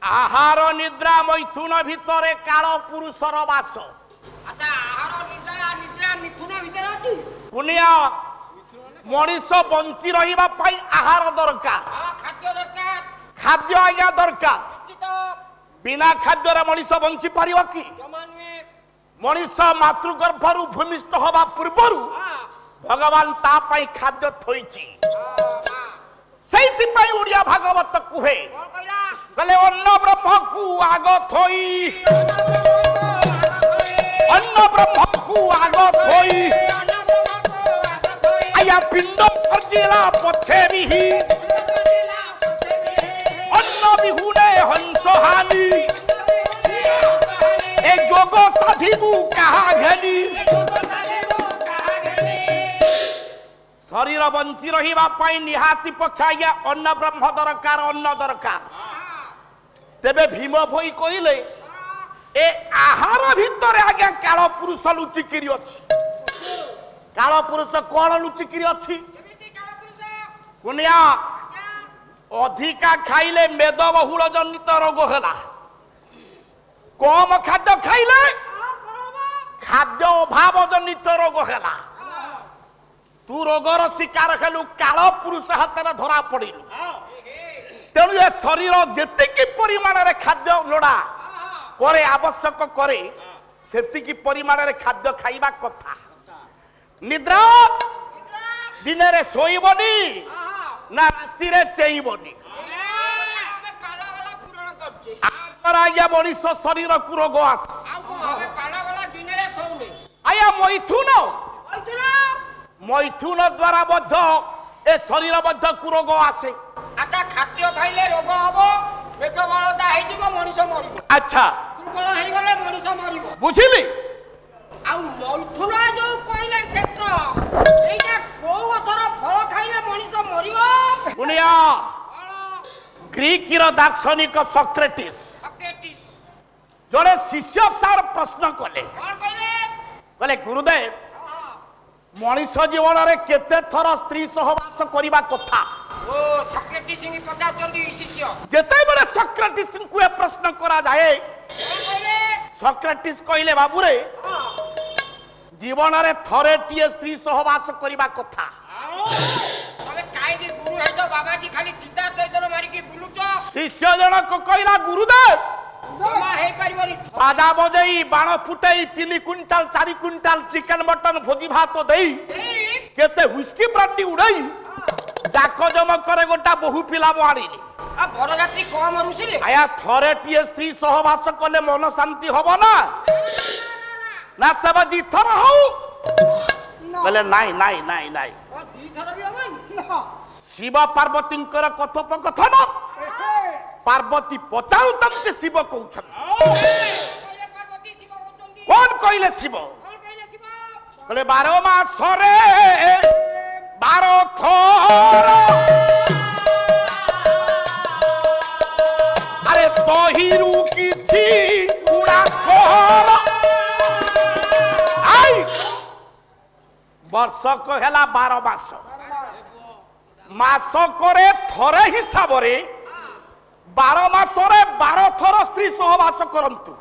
आहार निद्रा मैथुन भितरे काल पुरुषर बास अच्छा आहार निद्रा निद्रा मिथुन भितर अछि पुनिया मनीष बंची रहिबा पई आहार दरकार खाद्य दरकार खाद्य आज्ञा दरकार बिना खाद्य रे मनीष बंची परिबो की मनीष मातृगर्भरु भूमिस्थ होबा पूर्वरु भगवान ता पई खाद्य थोइची सेति पई उड़िया भागवत कुहे कले अन्न ब्रह्म को आग थोई अन्न ब्रह्म को आग थोई आया पिंड अर्जिला पछे बिही अन्न बिहुने हंस हानि ए जोग साधिबु कहा घेनी शरीर बंची रहिबा पई निहाती पखाया अन्न ब्रह्म दरकार अन्न दरकार तेबे भीम भई कहिले ए आहार भितरे आज्ञा काल पुरुष लुचिकिरी अछि काल पुरुष कोन लुचिकिरी अछि कुनिया अधिका खाइले मेद बहुल जनित रोग होला कम खाद्य खाइले खाद्य अभाव जनित रोग होला तू रोगर शिकार हेलु काल पुरुष हाथ धरा पड़िलु तेणु ए शरीर जेतिकी परिमाण रे खाद्य लोड़ा करे आवश्यक करे सेतिकी परिमाण रे खाद्य खाइबा कथा निद्रा दिन रे सोइबनी ना राति रे चेइबनी आज्ञा मनीष शरीर को रोग आस आया मैथुन द्वारा बद्ध ए शरीर बद्ध को रोग आसे अच्छा खाद्य खाइले रोग हबो पेट बळदा हेजिबो मनुष्य मरिबो अच्छा दुर्बल हेइ गले मनुष्य मरिबो बुझिली आ मैथुन जो कइले सेत एइटा को अथर फल खाइले मनुष्य मरिबो दुनिया ग्रीक रो दार्शनिक सॉक्रेटिस जोड़े शिष्य सार प्रश्न कले कले गुरुदेव मनीष जीवन रे केते थर स्त्री सहवास करिबा कथा ओ सॉक्रेटिस नि पचाचंदी शिष्य जेते बडे सॉक्रेटिस को ए प्रश्न करा जाए सॉक्रेटिस कहिले बाबू रे जीवन रे थरे टीए स्त्री सहवास करिबा कथा तबे काई दे गुरु हेतो बाबाजी खाली चिता तैदन मारी की बुलुतो शिष्य जन को कहिला गुरुदेव जमा हे परिबरी बाजा बजई बाण फुटई 3 क्विंटल 4 क्विंटल चिकन मटन भोजी भात देई केते हुस्की ब्रांडी उड़ई जाक जम करे गोटा बहु पिला बाड़ी आ बरजाती कम रुसिले आया थरे टीए स्त्री सहवास कले मन शांति होबो ना ना तब दी थर हो बोले नाही नाही नाही नाही दी थर भी होबन शिव पार्वती कथोपकथन पार्वती पचारू तंते शिव कहउछन पार्वती शिव कहउछन कौन कहले शिव बोले 12 मास रे 12 थर अरे तहिरु किछि उड़ा कहर आई वर्ष को हेला 12 मास मास करे थरे हिसाब रे 12 मासरे 12 थर स्त्री सहवास करंतु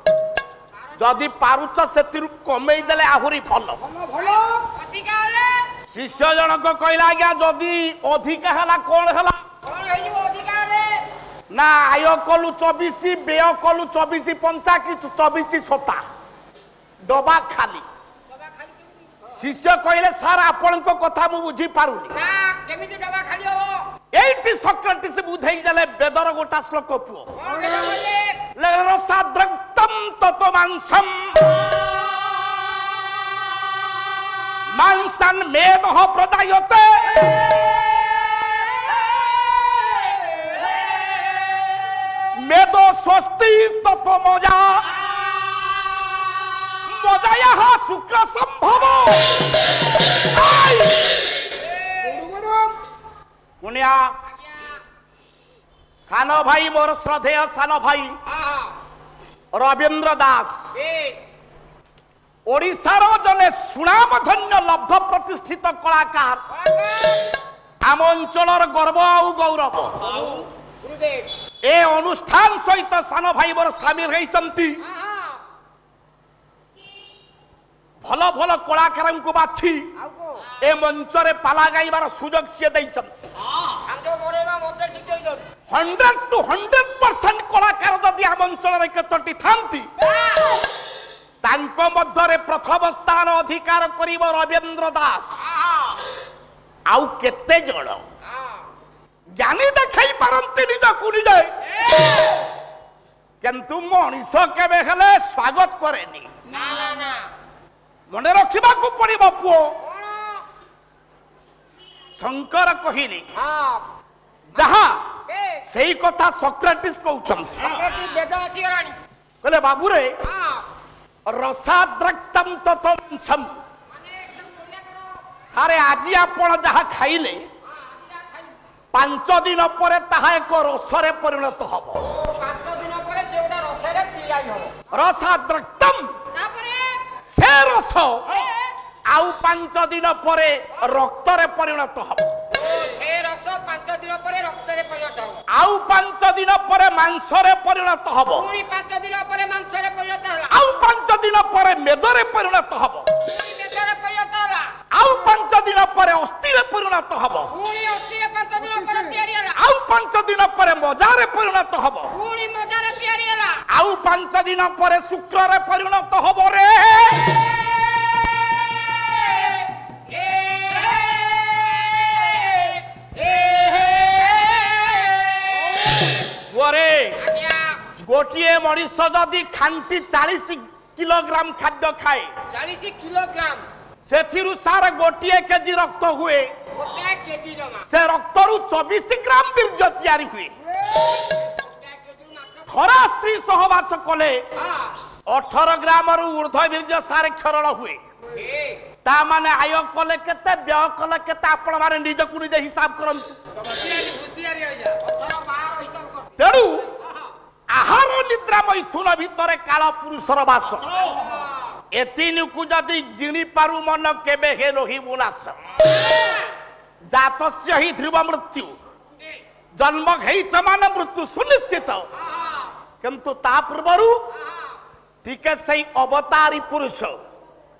जदि पारुच सेतिरु कमेई देले आहुरी फल शिष्य जनक कहला आज्ञा जदि अधिका हला कोन हला ना आय कलु 24 व्यय कलु 24 पंचा कि 24 सता डबा खाली शिष्य कहले सर आपण को कथा मु बुझी पारुनी ना केमिति डबा खाली हो एइटी सॉक्रेटिस बुझाई देले वेदर गोटा श्लोक पुओ रसाद्रक्तम ततो मांसम मांसन मेदः प्रजायते मेदो स्वस्ति ततो मजा मजायः शुक्र संभव कुनिया सान भाई मोर श्रद्धेय सान भाई रवींद्र दास ओडिशार जने सुनाम धन्य लब्ध प्रतिष्ठित कलाकार आम अंचल गर्व आउ गौरव ए अनुष्ठान सहित सान भाई मोर सामिल होइचंती भल भल कलाकार को बाछी ए मंच रे पाला गाइबार सुजोग से दैचंती 100 to 100% कलाकार जदि आम अंचल केतोटी थांती तांको मध्यरे प्रथम स्थान अधिकार करिब रवींद्र दास आउ केते जण ज्ञानी देखाई पारंती निज कुनी जाए किंतु मनीष केबे हेले स्वागत करेनी ना ना ना मने रखिबा को पड़िबो पुओ शंकर कहिली जहां सेई कथा सॉक्रेटिस कहउछंती वेदवासी रानी कहले बाबू रे रसाद्रक्तम ततम सम माने एकदम बोले करो सारे आजी आपण जहा खाइले 5 दिन परे ताहा एक रसरे परिणत हबो 5 दिन परे सेउडा रसरे पियाई हो रसाद्रक्तम तापरे से रस आउ 5 दिन परे रक्तरे परिणत हबो से रस 5 दिन परे रक्तरे परिणत हो आउ 5 दिन परे मांसरे परिणत हबो पूरी 5 दिन परे मांसरे परिणत होला आउ 5 दिन परे मेदरे परिणत हबो मेदरे परिणत होला आउ 5 दिन परे अस्थिरे परिणत हबो पूरी अस्थिरे 5 दिन परे तयारी होला आउ 5 दिन परे मजारे परिणत हबो पूरी मजारे तयारी होला आउ 5 दिन परे शुक्ररे परिणत हबो रे गोरे गोटिए मनीष जदि खांटी 40 किलोग्राम खाद्य खाए 40 किलोग्राम सेथिरु सार गोटिए केजी रक्त हुए गोटे केजी जमा से रक्तरु 24 ग्राम बीर्ज तैयारी हुए गोटे केजी मात्र खरा स्त्री सहवास कले हां 18 ग्राम रु ऊर्ध्व बीर्ज सारे क्षरण हुए ता माने आय कले केते व्यय कले केते आपण माने निज को निज हिसाब करंतु हुसियारी हो जा 18 12 हिसाब कर तेणु आहार निद्रा मैथुन भितर काल पुरुषर वास एतिन को जदि जिणी पारु मन केबे हे लोही बुनास जातस्य ही ध्रुव मृत्यु जन्म घेइछ मान मृत्यु सुनिश्चित किंतु ता पूर्वरु ठीक सही अवतारी पुरुष